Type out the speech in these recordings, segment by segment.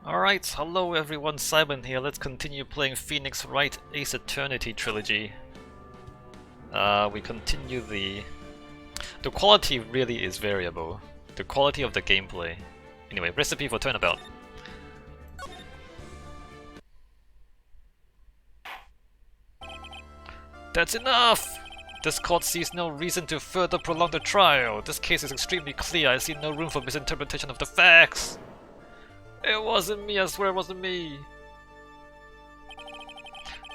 Alright, hello everyone, Simon here. Let's continue playing Phoenix Wright Ace Eternity Trilogy. We continue the quality really is variable. The quality of the gameplay. Anyway, recipe for Turnabout. That's enough! This court sees no reason to further prolong the trial. This case is extremely clear. I see no room for misinterpretation of the facts. It wasn't me, I swear it wasn't me.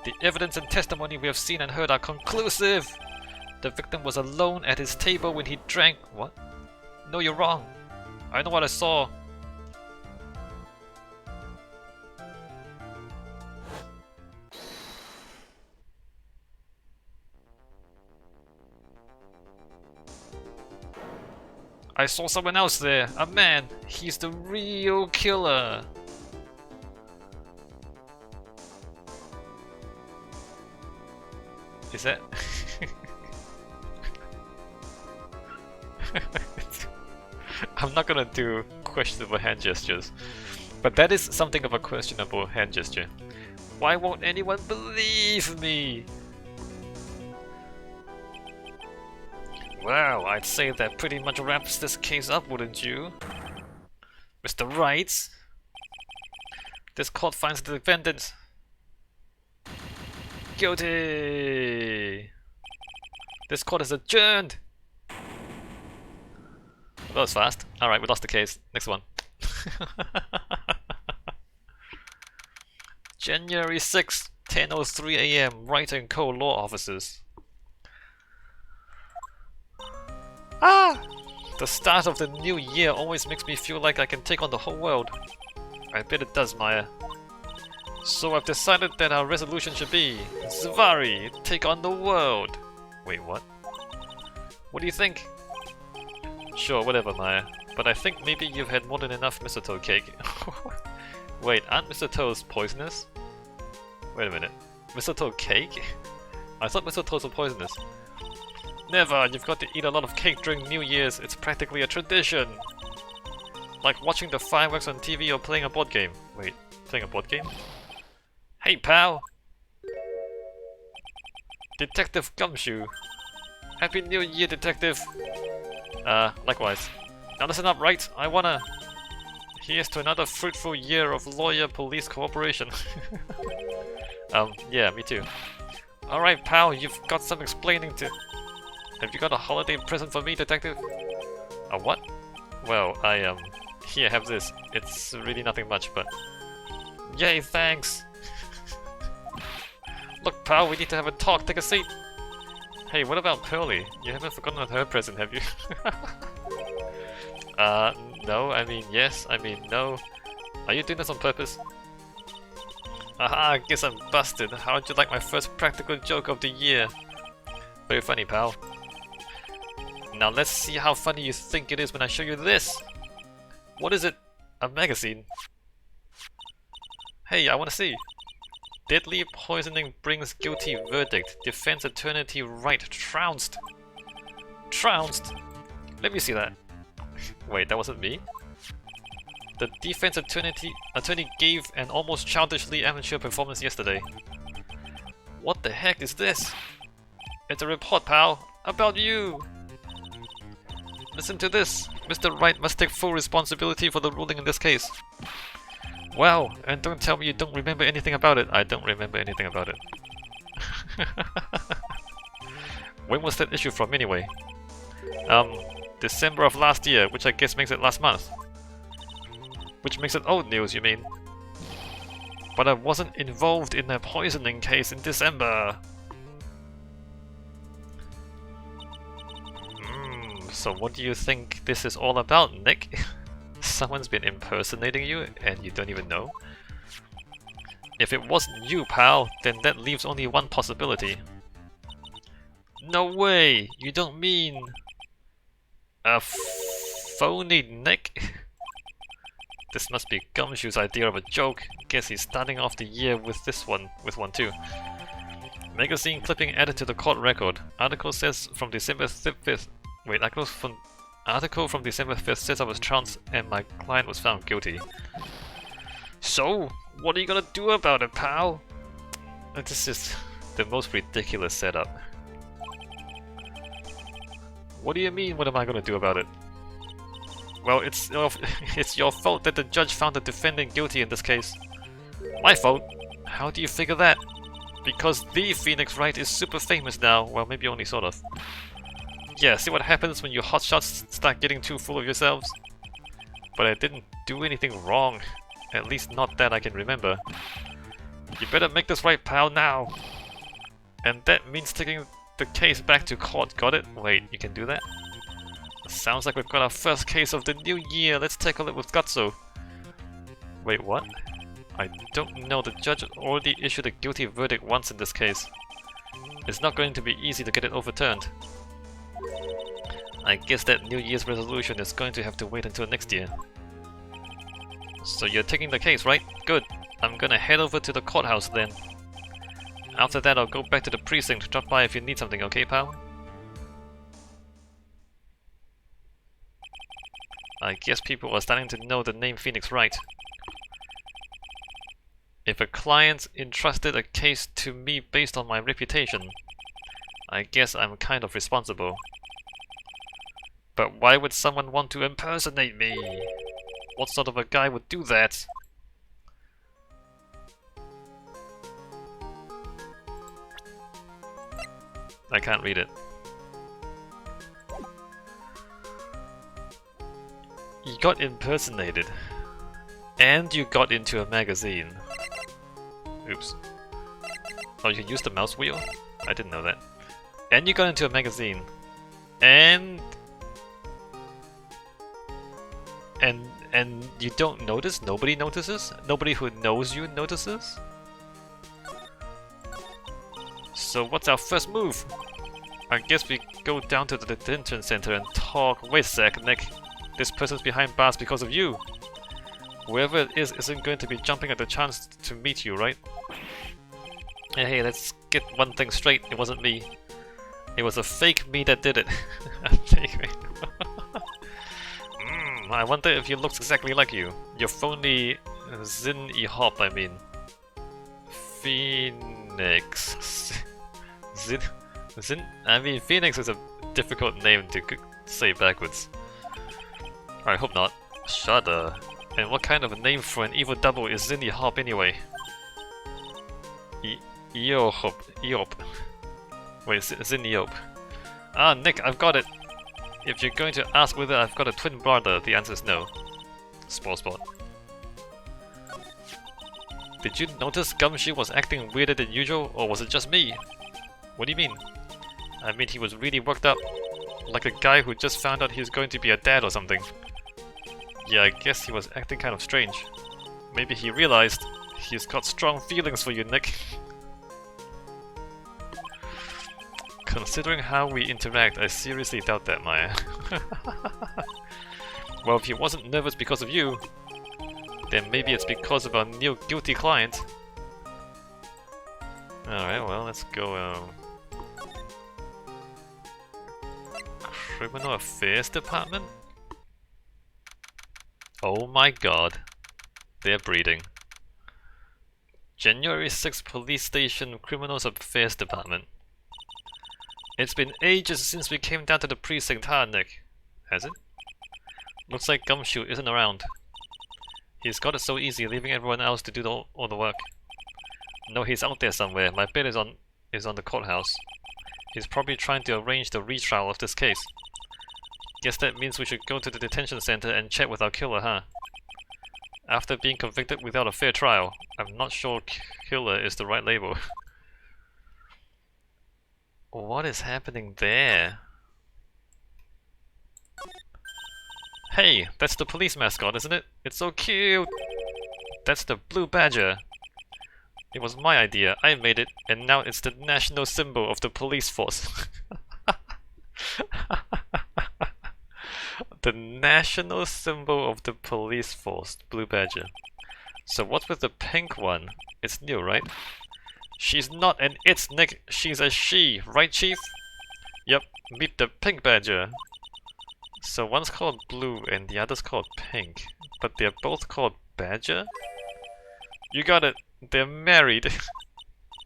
The evidence and testimony we have seen and heard are conclusive. The victim was alone at his table when he drank... What? No, you're wrong. I know what I saw. I saw someone else there. A man. He's the real killer. Is that... I'm not gonna do questionable hand gestures, but that is something of a questionable hand gesture. Why won't anyone believe me? Well, I'd say that pretty much wraps this case up, wouldn't you? Mr. Wright? This court finds the defendant guilty! This court is adjourned! That was fast. Alright, we lost the case. Next one. January 6th, 10:03 AM, Wright & Co. Law Offices. The start of the new year always makes me feel like I can take on the whole world. I bet it does, Maya. So I've decided that our resolution should be Zvari, take on the world. Wait, what? What do you think? Sure, whatever, Maya. But I think maybe you've had more than enough mistletoe cake. Wait, aren't mistletoes poisonous? Wait a minute. Mistletoe cake? I thought mistletoes were poisonous. Never! You've got to eat a lot of cake during New Year's. It's practically a tradition. Like watching the fireworks on TV or playing a board game. Wait, playing a board game? Hey, pal! Detective Gumshoe. Happy New Year, Detective! Likewise. Now listen up, Wright. I wanna... Here's to another fruitful year of lawyer-police cooperation. Yeah, me too. Alright, pal, you've got some explaining to... Have you got a holiday present for me, Detective? A what? Well, here, have this. It's really nothing much, but... Yay, thanks! Look, pal, we need to have a talk. Take a seat. Hey, what about Pearly? You haven't forgotten her present, have you? No, I mean yes, I mean no. Are you doing this on purpose? Aha, I guess I'm busted. How'd you like my first practical joke of the year? Very funny, pal. Now let's see how funny you think it is when I show you this! What is it? A magazine? Hey, I wanna see! Deadly poisoning brings guilty verdict. Defense attorney Wright trounced. Trounced? Let me see that. Wait, that wasn't me? The defense attorney gave an almost childishly amateur performance yesterday. What the heck is this? It's a report, pal. About you! Listen to this. Mr. Wright must take full responsibility for the ruling in this case. Wow, and don't tell me you don't remember anything about it. I don't remember anything about it. When was that issue from anyway? December of last year, which I guess makes it last month. Which makes it old news, you mean? But I wasn't involved in a poisoning case in December. So what do you think this is all about, Nick? Someone's been impersonating you and you don't even know? If it wasn't you, pal, then that leaves only one possibility. No way! You don't mean... a phony Nick? This must be Gumshoe's idea of a joke. Guess he's starting off the year with one too. Magazine clipping added to the court record. Article says from December 5th... Wait, article from December 5th says I was trounced and my client was found guilty. So, what are you gonna do about it, pal? This is the most ridiculous setup. What do you mean, what am I gonna do about it? Well, it's your fault that the judge found the defendant guilty in this case. My fault? How do you figure that? Because the Phoenix Wright is super famous now. Well, maybe only sort of. Yeah, see what happens when you hotshots start getting too full of yourselves? But I didn't do anything wrong. At least not that I can remember. You better make this right, pal, now! And that means taking the case back to court, got it? Wait, you can do that? Sounds like we've got our first case of the new year. Let's tackle it with Gutso. Wait, what? I don't know. The judge already issued a guilty verdict once in this case. It's not going to be easy to get it overturned. I guess that New Year's resolution is going to have to wait until next year. So you're taking the case, right? Good. I'm gonna head over to the courthouse then. After that, I'll go back to the precinct. Drop by if you need something, okay, pal? I guess people are starting to know the name Phoenix Wright. If a client entrusted a case to me based on my reputation, I guess I'm kind of responsible. But why would someone want to impersonate me? What sort of a guy would do that? I can't read it. You got impersonated. And you got into a magazine. Oops. Oh, you can use the mouse wheel? I didn't know that. And you got into a magazine. And you don't notice? Nobody notices? Nobody who knows you notices? So what's our first move? I guess we go down to the detention center and talk. Wait a sec, Nick. This person's behind bars because of you. Whoever it is isn't going to be jumping at the chance to meet you, right? Hey, let's get one thing straight. It wasn't me. It was a fake me that did it. A fake me. I wonder if he looks exactly like you. Your phony Zin-E-Hop, I mean. Phoenix. I mean, Phoenix is a difficult name to say backwards. I hope not. Shudder. And what kind of a name for an evil double is Zin-E-Hop anyway? Eop. Wait, Zin-E-Hop. Ah, Nick, I've got it! If you're going to ask whether I've got a twin brother, the answer is no. Spot. Did you notice Gumshoe was acting weirder than usual, or was it just me? What do you mean? I mean, he was really worked up. Like a guy who just found out he's going to be a dad or something. Yeah, I guess he was acting kind of strange. Maybe he realized he's got strong feelings for you, Nick. Considering how we interact, I seriously doubt that, Maya. Well, if he wasn't nervous because of you, then maybe it's because of our new guilty client. Alright, well, let's go, Criminal Affairs Department? Oh my god. They're breeding. January 6th Police Station Criminal Affairs Department. It's been ages since we came down to the precinct, huh, Nick? Has it? Looks like Gumshoe isn't around. He's got it so easy, leaving everyone else to do all the work. No, he's out there somewhere. My bet is on the courthouse. He's probably trying to arrange the retrial of this case. Guess that means we should go to the detention center and chat with our killer, huh? After being convicted without a fair trial, I'm not sure killer is the right label. What is happening there? Hey, that's the police mascot, isn't it? It's so cute! That's the blue badger. It was my idea, I made it, and now it's the national symbol of the police force. The national symbol of the police force, blue badger. So what's with the pink one? It's new, right? She's not an it's, Nick. She's a she, right, Chief? Yep, meet the pink badger. So one's called blue and the other's called pink. But they're both called badger? You got it. They're married.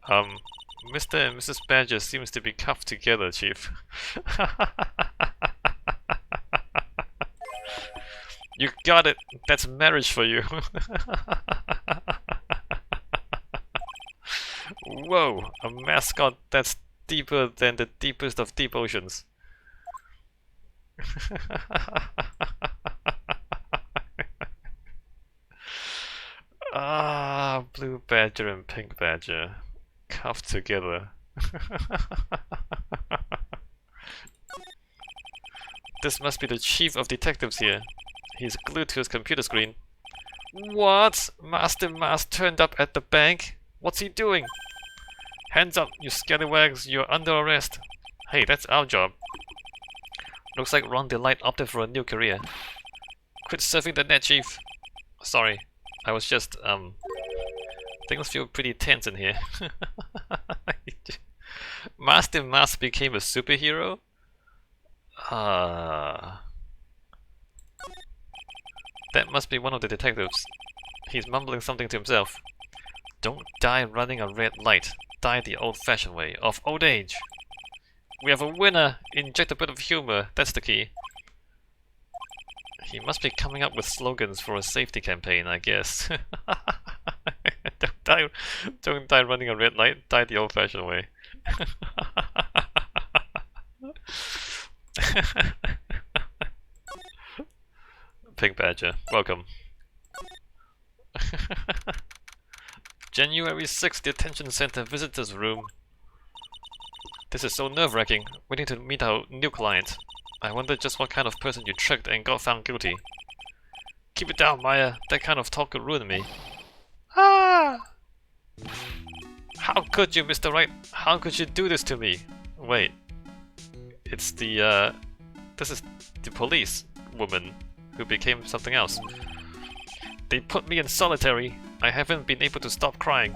Mr. and Mrs. Badger seems to be cuffed together, Chief. You got it. That's marriage for you. Whoa, a mascot that's deeper than the deepest of deep oceans. Ah, blue badger and pink badger cuffed together. This must be the chief of detectives here. He's glued to his computer screen. What? Master Mas turned up at the bank? What's he doing? Hands up, you scallywags, you're under arrest. Hey, that's our job. Looks like Ron Delight opted for a new career. Quit surfing the net, Chief. Sorry, I was just, things feel pretty tense in here. Master Mas became a superhero? That must be one of the detectives. He's mumbling something to himself. Don't die running a red light. Die the old-fashioned way, of old age. We have a winner! Inject a bit of humor, that's the key. He must be coming up with slogans for a safety campaign, I guess. Don't die running a red light, die the old-fashioned way. Pink Badger, welcome. January 6th, Detention Center Visitors Room. This is so nerve-wracking. We need to meet our new client. I wonder just what kind of person you tricked and got found guilty. Keep it down, Maya. That kind of talk could ruin me. Ah! How could you, Mr. Wright? How could you do this to me? Wait. It's the, this is the police woman who became something else. They put me in solitary. I haven't been able to stop crying.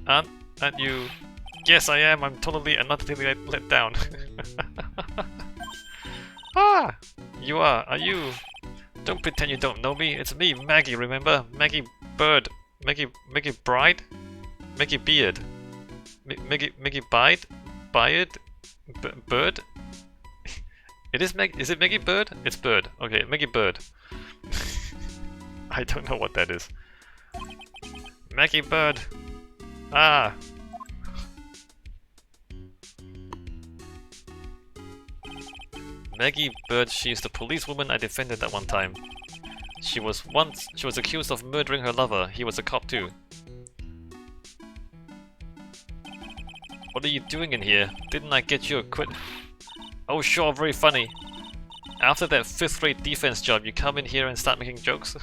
Aren't you? Yes, I am. I'm totally and utterly let down. Ah! You are you? Don't pretend you don't know me. It's me, Maggie, remember? Maggie Bird. Maggie Bride? Maggie Beard. Maggie Bide? Bird? Is it Maggie Bird? It's Bird. Okay, Maggie Bird. I don't know what that is. Maggie Bird. Ah. Maggie Bird, she's the policewoman I defended that one time. She was accused of murdering her lover. He was a cop too. What are you doing in here? Didn't I get you a quit? Oh sure, very funny. After that 5th-rate defense job, you come in here and start making jokes?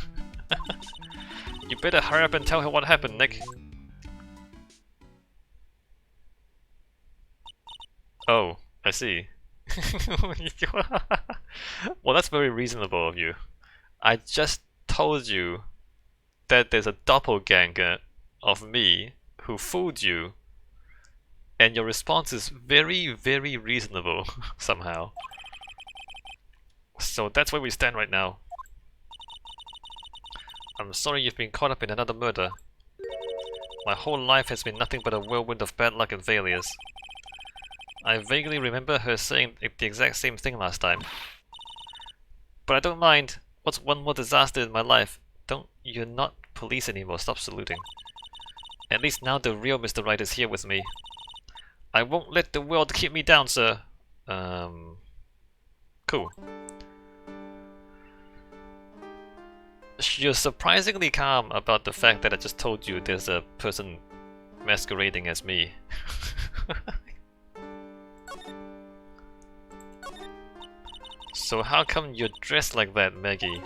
You better hurry up and tell her what happened, Nick. Oh, I see. Well, that's very reasonable of you. I just told you that there's a doppelganger of me who fooled you, and your response is very, very reasonable somehow. So that's where we stand right now. I'm sorry you've been caught up in another murder. My whole life has been nothing but a whirlwind of bad luck and failures. I vaguely remember her saying the exact same thing last time. But I don't mind. What's one more disaster in my life? You're not police anymore, stop saluting. At least now the real Mr. Wright is here with me. I won't let the world keep me down, sir. Cool. You're surprisingly calm about the fact that I just told you there's a person masquerading as me. So how come you're dressed like that, Maggie?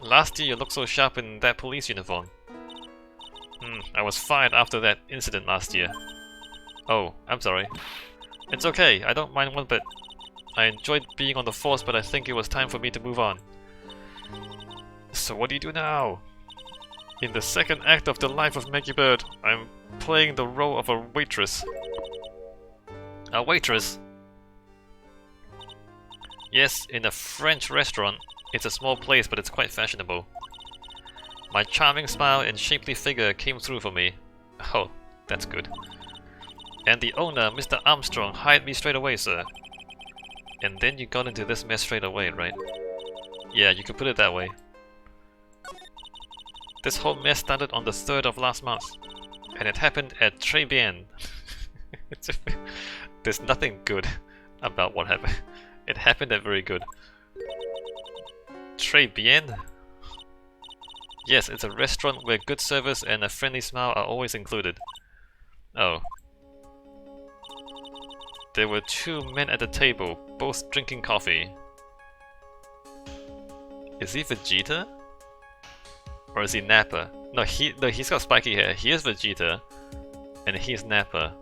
Last year you looked so sharp in that police uniform. I was fired after that incident last year. Oh, I'm sorry. It's okay, I don't mind one bit. I enjoyed being on the force, but I think it was time for me to move on. So what do you do now? In the second act of The Life of Maggie Bird, I'm playing the role of a waitress. A waitress? Yes, in a French restaurant. It's a small place, but it's quite fashionable. My charming smile and shapely figure came through for me. Oh, that's good. And the owner, Mr. Armstrong, hired me straight away, sir. And then you got into this mess straight away, right? Yeah, you could put it that way. This whole mess started on the 3rd of last month. And it happened at Très Bien. There's nothing good about what happened. It happened at very good. Très Bien? Yes, it's a restaurant where good service and a friendly smile are always included. Oh. There were 2 men at the table, both drinking coffee. Is he Vegeta? Or is he Nappa? No, he's got spiky hair. He is Vegeta, and he's Nappa.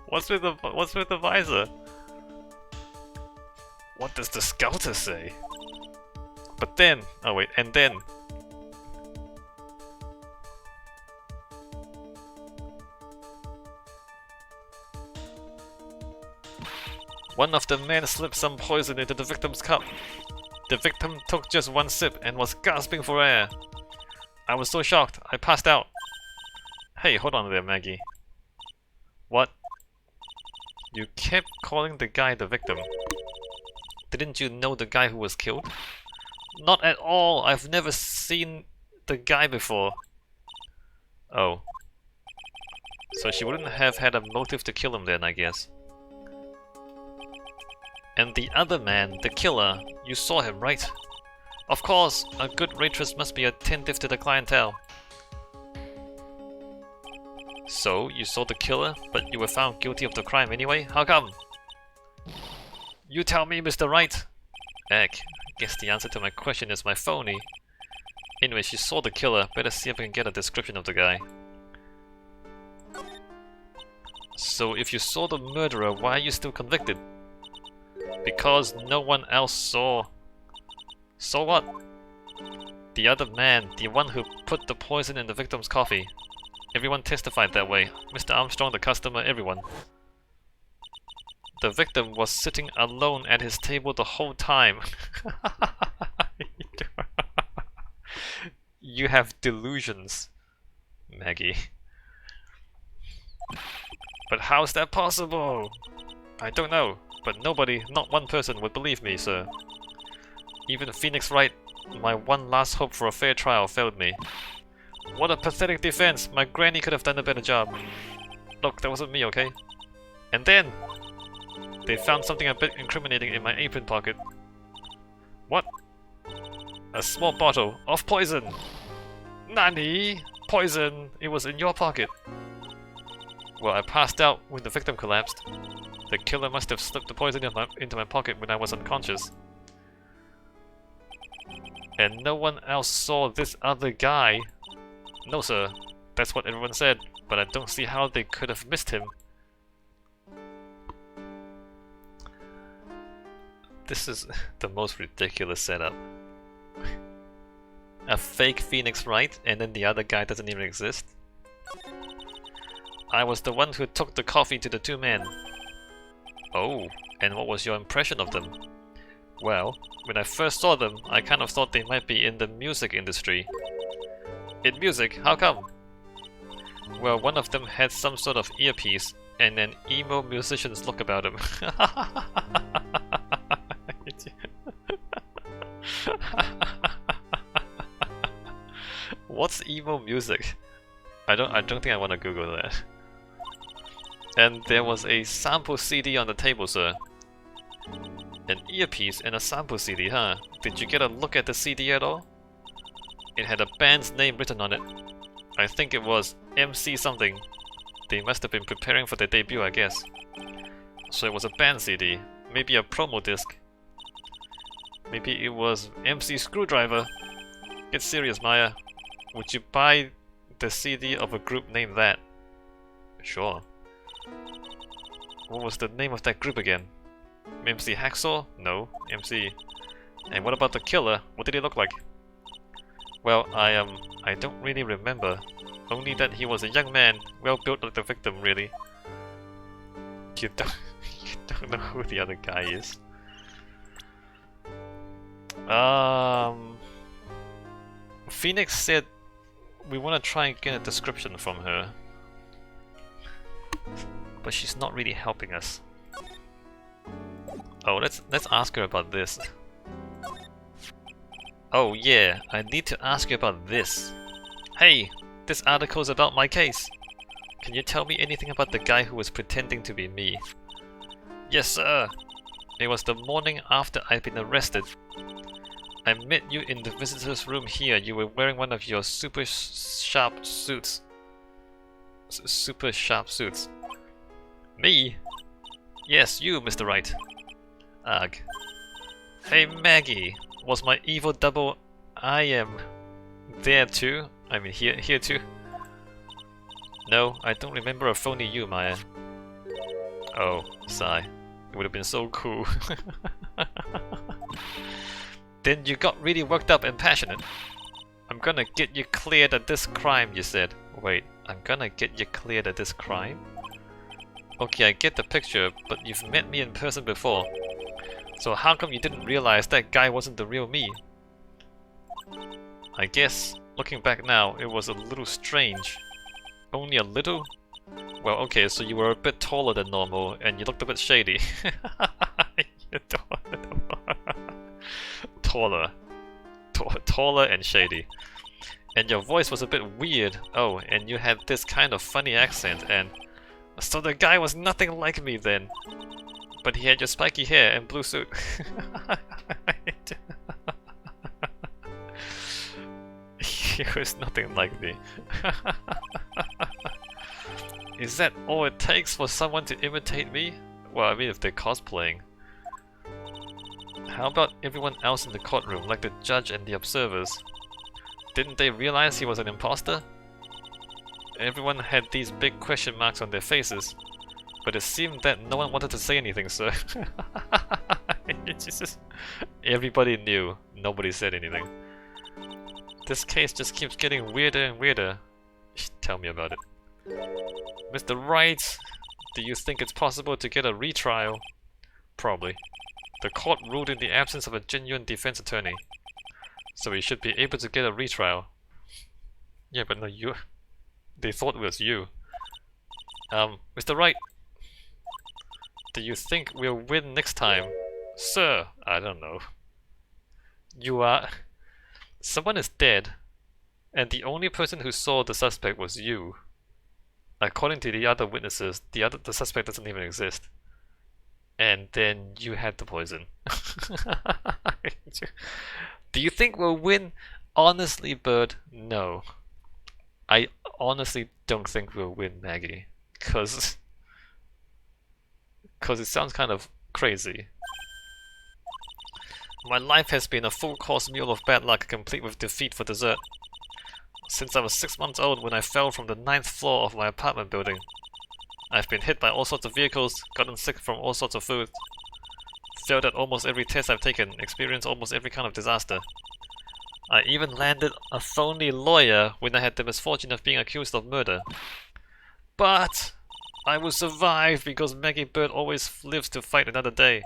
What's with the visor? What does the scouter say? But then, oh wait, and then. One of the men slipped some poison into the victim's cup. The victim took just 1 sip and was gasping for air. I was so shocked, I passed out. Hey, hold on there, Maggie. What? You kept calling the guy the victim. Didn't you know the guy who was killed? Not at all! I've never seen the guy before. Oh. So she wouldn't have had a motive to kill him then, I guess. And the other man, the killer, you saw him, right? Of course, a good waitress must be attentive to the clientele. So, you saw the killer, but you were found guilty of the crime anyway? How come? You tell me, Mr. Wright! Egg, I guess the answer to my question is my phony. Anyway, she saw the killer, better see if I can get a description of the guy. So, if you saw the murderer, why are you still convicted? Because no one else saw. So what? The other man, the one who put the poison in the victim's coffee. Everyone testified that way. Mr. Armstrong, the customer, everyone. The victim was sitting alone at his table the whole time. You have delusions, Maggie. But how's that possible? I don't know. But nobody, not one person, would believe me, sir. Even Phoenix Wright, my one last hope for a fair trial, failed me. What a pathetic defense! My granny could have done a better job. Look, that wasn't me, okay? And then, they found something a bit incriminating in my apron pocket. What? A small bottle of poison! Nani? Poison! It was in your pocket! Well, I passed out when the victim collapsed. The killer must have slipped the poison into my pocket when I was unconscious. And no one else saw this other guy. No, sir. That's what everyone said, but I don't see how they could have missed him. This is the most ridiculous setup. A fake Phoenix Wright, and then the other guy doesn't even exist? I was the one who took the coffee to the 2 men. Oh, and what was your impression of them? Well, when I first saw them, I kind of thought they might be in the music industry. In music? How come? Well, one of them had some sort of earpiece, and an emo musician's look about him. What's emo music? I don't think I want to Google that. And there was a sample CD on the table, sir. An earpiece and a sample CD, huh? Did you get a look at the CD at all? It had a band's name written on it. I think it was MC something. They must have been preparing for their debut, I guess. So it was a band CD, maybe a promo disc. Maybe it was MC Screwdriver. Get serious, Maya. Would you buy the CD of a group named that? Sure. What was the name of that group again? MC Hacksaw? No, MC. And what about the killer? What did he look like? Well, I don't really remember. Only that he was a young man, well built like the victim, really. You don't know who the other guy is. Phoenix said we want to try and get a description from her, but she's not really helping us. Oh, let's ask her about this. Oh yeah, I need to ask you about this. Hey, this article's about my case. Can you tell me anything about the guy who was pretending to be me? Yes, sir. It was the morning after I'd been arrested. I met you in the visitor's room here. You were wearing one of your super sharp suits. Super sharp suits. Me? Yes, you, Mr. Wright. Ugh. Hey, Maggie. Was my evil double I am there too? I mean, here too? No, I don't remember a phony you, Maya. Oh, sigh. It would have been so cool. Then you got really worked up and passionate. I'm gonna get you cleared of this crime, you said. Wait, I'm gonna get you cleared of this crime? Okay, I get the picture, but you've met me in person before. So how come you didn't realize that guy wasn't the real me? I guess, looking back now, it was a little strange. Only a little? Well, okay, so you were a bit taller than normal, and you looked a bit shady. Taller and shady. And your voice was a bit weird. Oh, and you had this kind of funny accent, and... So the guy was nothing like me then. But he had your spiky hair and blue suit. He was nothing like me. Is that all it takes for someone to imitate me? Well, I mean if they're cosplaying. How about everyone else in the courtroom, like the judge and the observers? Didn't they realize he was an imposter? Everyone had these big question marks on their faces, but it seemed that no one wanted to say anything, sir. Everybody knew, nobody said anything. This case just keeps getting weirder and weirder. Tell me about it. Mr. Wright, do you think it's possible to get a retrial? Probably. The court ruled in the absence of a genuine defense attorney, so we should be able to get a retrial. Yeah, but no, you... They thought it was you. Mr. Wright, do you think we'll win next time? Sir, I don't know. You are... Someone is dead, and the only person who saw the suspect was you. According to the other witnesses, the suspect doesn't even exist. And then you had the poison. Do you think we'll win? Honestly, Bird, no. I honestly don't think we'll win, Maggie. Cause it sounds kind of crazy. My life has been a full-course meal of bad luck, complete with defeat for dessert. Since I was 6 months old when I fell from the 9th floor of my apartment building. I've been hit by all sorts of vehicles, gotten sick from all sorts of food, failed at almost every test I've taken, experienced almost every kind of disaster. I even landed a phony lawyer when I had the misfortune of being accused of murder. But I will survive because Maggie Bird always lives to fight another day.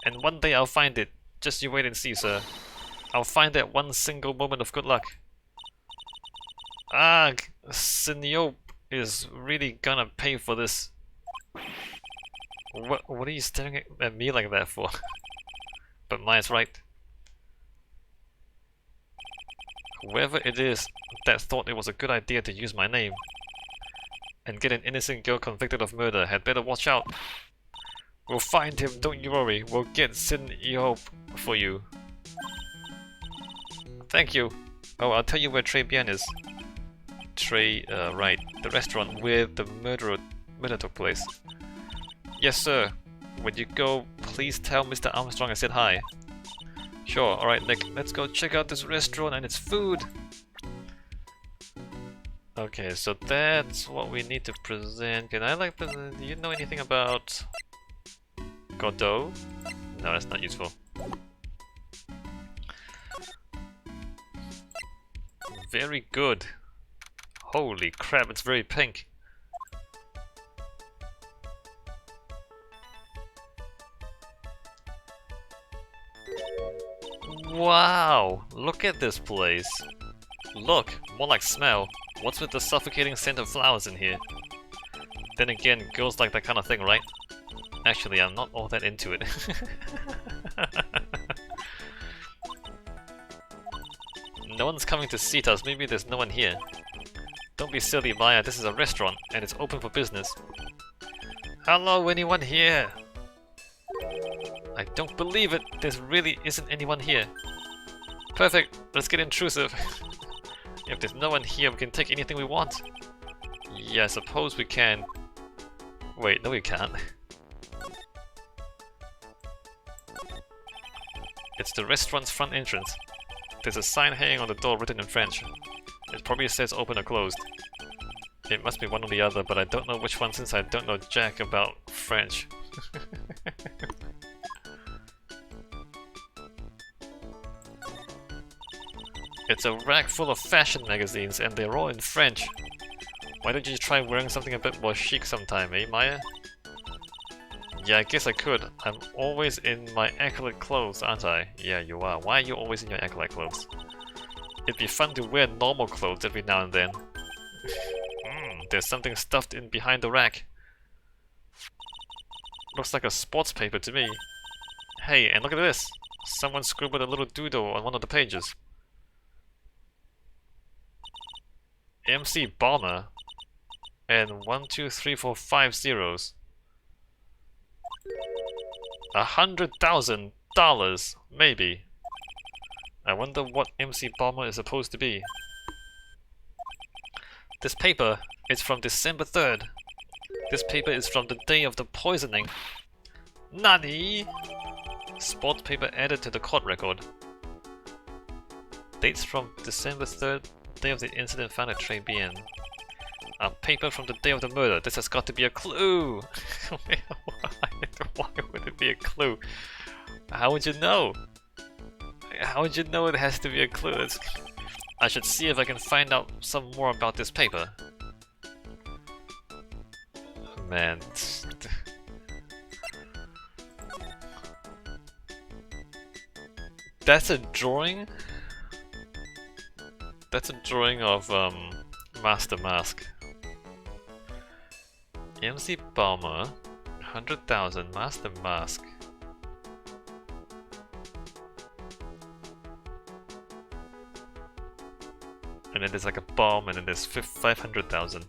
And one day I'll find it. Just you wait and see, sir. I'll find that one single moment of good luck. Ah, Siniope is really gonna pay for this. What are you staring at me like that for? But Maya's right. Whoever it is that thought it was a good idea to use my name and get an innocent girl convicted of murder had better watch out. We'll find him, don't you worry. We'll get Siniope for you. Thank you. Oh, I'll tell you where Trey Bien is. Right, the restaurant where the murder took place. Yes, sir. When you go, please tell Mr. Armstrong I said hi. Sure, alright, Nick, let's go check out this restaurant and its food. Okay, so that's what we need to present. Can I do you know anything about Godot? No, that's not useful. Very good. Holy crap, it's very pink. Wow! Look at this place. Look, more like smell. What's with the suffocating scent of flowers in here? Then again, girls like that kind of thing, right? Actually, I'm not all that into it. No one's coming to seat us, maybe there's no one here. Don't be silly, Maya, this is a restaurant, and it's open for business. Hello, anyone here? I don't believe it, there really isn't anyone here. Perfect, let's get intrusive. If there's no one here, we can take anything we want. Yeah, I suppose we can. Wait, no we can't. It's the restaurant's front entrance. There's a sign hanging on the door written in French. It probably says open or closed. It must be one or the other, but I don't know which one since I don't know jack about French. It's a rack full of fashion magazines and they're all in French. Why don't you try wearing something a bit more chic sometime, eh, Maya? Yeah, I guess I could. I'm always in my acolyte clothes, aren't I? Yeah, you are. Why are you always in your acolyte clothes? It'd be fun to wear normal clothes every now and then. There's something stuffed in behind the rack. Looks like a sports paper to me. Hey, and look at this! Someone scribbled a little doodle on one of the pages. MC Bomber. And 1, 2, 3, 4, 5 zeros. $100,000, maybe. I wonder what MC Bomber is supposed to be. This paper is from December 3rd. This paper is from the day of the poisoning. Nani? Sports paper added to the court record. Dates from December 3rd, day of the incident found at Trey Bien. A paper from the day of the murder. This has got to be a clue. Why would it be a clue? How would you know? How would you know it has to be a clue? I should see if I can find out some more about this paper. Man. That's a drawing? That's a drawing of Master Mask. MC Bomber, 100,000, Master Mask. And then there's like a bomb, and then there's 500,000.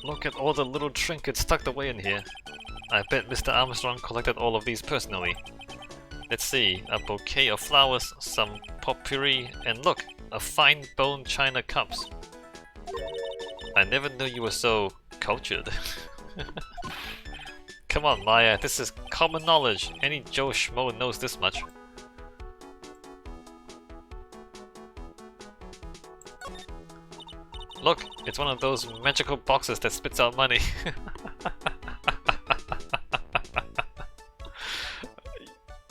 Look at all the little trinkets tucked away in here. I bet Mr. Armstrong collected all of these personally. Let's see, a bouquet of flowers, some potpourri, and look, a fine bone china cups. I never knew you were so cultured. Come on, Maya, this is common knowledge. Any Joe Schmo knows this much. Look, it's one of those magical boxes that spits out money.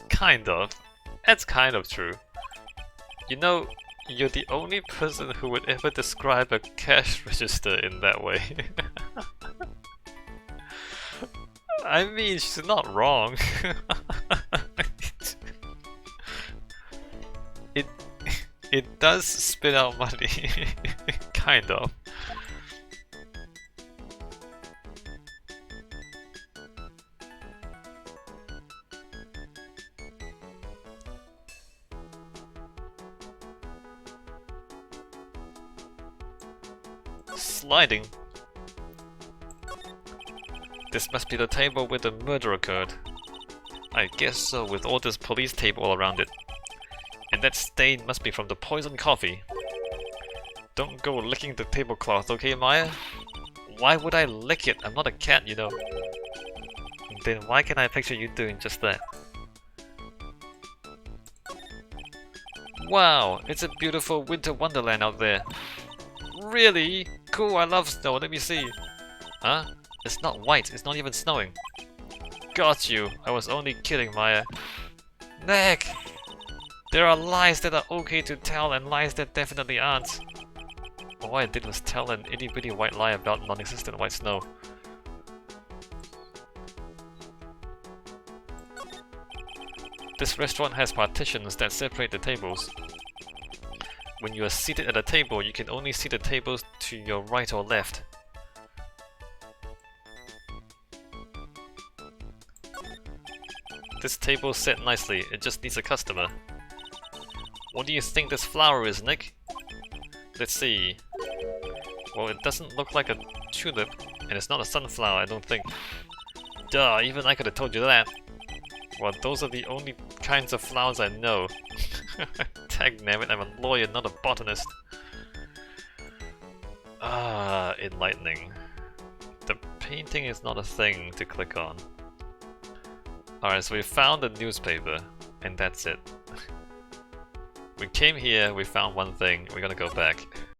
Kind of. That's kind of true. You know, you're the only person who would ever describe a cash register in that way. I mean, she's not wrong. It does spit out money. Kind of. Sliding. This must be the table where the murder occurred. I guess so, with all this police tape all around it. And that stain must be from the poisoned coffee. Don't go licking the tablecloth, okay, Maya? Why would I lick it? I'm not a cat, you know. Then why can I picture you doing just that? Wow, it's a beautiful winter wonderland out there. Really? Cool, I love snow, let me see. Huh? It's not white, it's not even snowing. Got you, I was only kidding, Maya. Neck! There are lies that are okay to tell and lies that definitely aren't. All I did was tell an itty bitty white lie about non-existent white snow. This restaurant has partitions that separate the tables. When you are seated at a table, you can only see the tables to your right or left. This table's set nicely, it just needs a customer. What do you think this flower is, Nick? Let's see. Well, it doesn't look like a tulip, and it's not a sunflower, I don't think. Duh, even I could have told you that. Well, those are the only kinds of flowers I know. Dagnabbit, I'm a lawyer, not a botanist. Ah, enlightening. The painting is not a thing to click on. Alright, so we found the newspaper, and that's it. We came here, we found one thing, we're gonna go back.